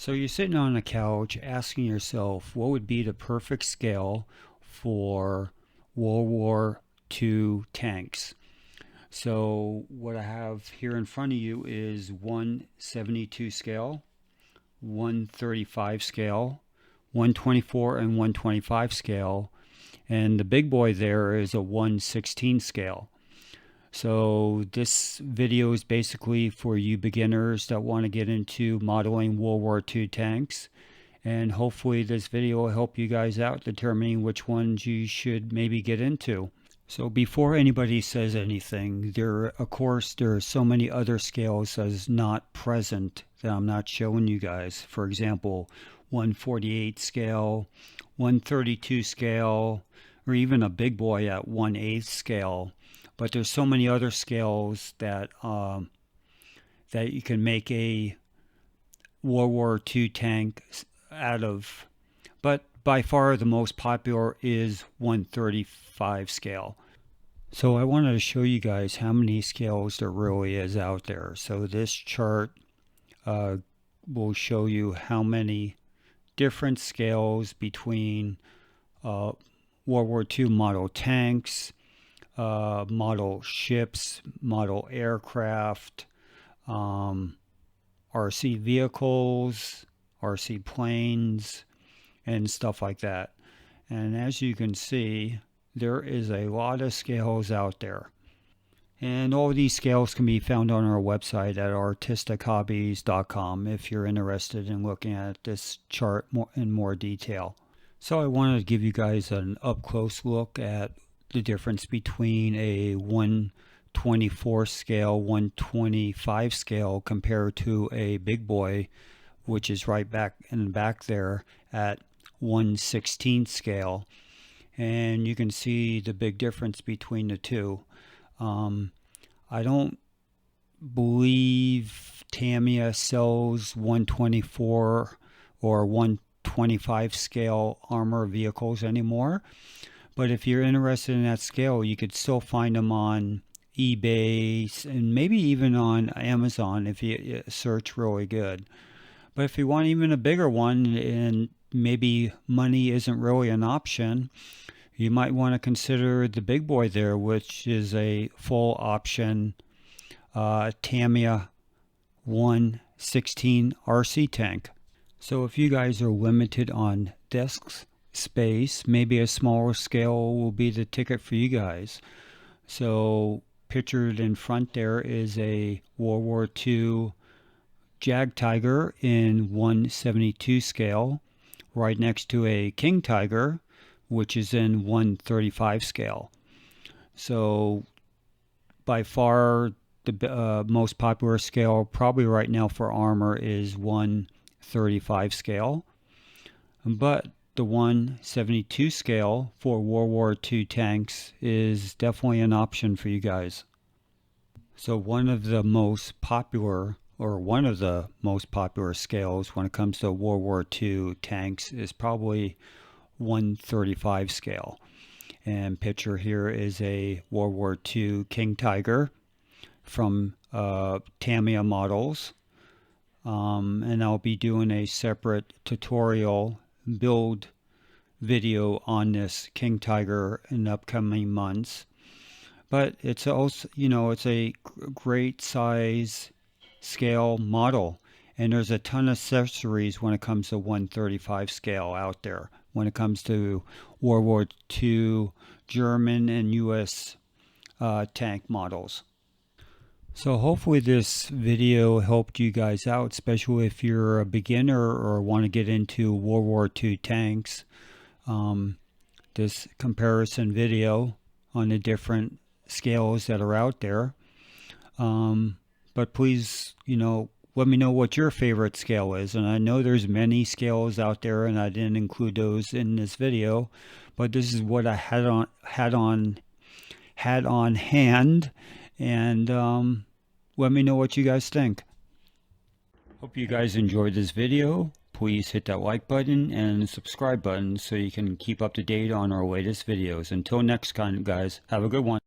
So you're sitting on a couch asking yourself what would be the perfect scale for World War II tanks. So what I have here in front of you is 172 scale, 135 scale, 124 and 125 scale, and the big boy there is a 116 scale. So this video is basically for you beginners that want to get into modeling World War II tanks. And hopefully this video will help you guys out determining which ones you should maybe get into. So before anybody says anything, of course, there are so many other scales that is not present that I'm not showing you guys. For example, 148 scale, 132 scale, or even a big boy at 1/8 scale. But there's so many other scales that that you can make a World War II tank out of. But by far the most popular is 135 scale. So I wanted to show you guys how many scales there really is out there. So this chart will show you how many different scales between World War II model tanks, model ships, model aircraft, RC vehicles, RC planes, and stuff like that. And as you can see, there is a lot of scales out there. And all these scales can be found on our website at artistichobbies.com if you're interested in looking at this chart in more detail. So I wanted to give you guys an up-close look at the difference between a 124 scale, 125 scale compared to a big boy, which is right back in the back there at 116 scale. And you can see the big difference between the two. I don't believe Tamiya sells 124 or 125 scale armor vehicles anymore. But if you're interested in that scale, you could still find them on eBay and maybe even on Amazon if you search really good. But if you want even a bigger one and maybe money isn't really an option, you might want to consider the big boy there, which is a full option Tamiya 116 RC tank. So if you guys are limited on desk space, maybe a smaller scale will be the ticket for you guys. So pictured in front there is a World War II Jag Tiger in 172 scale, right next to a King Tiger, which is in 135 scale. So by far the most popular scale probably right now for armor is 135 scale. But the 172 scale for World War II tanks is definitely an option for you guys. So one of the most popular scales when it comes to World War II tanks is probably 135 scale. And picture here is a World War II King Tiger from Tamiya models. And I'll be doing a separate tutorial build video on this King Tiger in the upcoming months. But it's also, it's a great size scale model, and there's a ton of accessories when it comes to 135 scale out there when it comes to World War II German and US tank models. So hopefully this video helped you guys out, especially if you're a beginner or want to get into World War II tanks. This comparison video on the different scales that are out there. But please, let me know what your favorite scale is. And I know there's many scales out there and I didn't include those in this video, but this is what I had on hand. And let me know what you guys think. Hope you guys enjoyed this video. Please hit that like button and subscribe button so you can keep up to date on our latest videos. Until next time, guys, have a good one.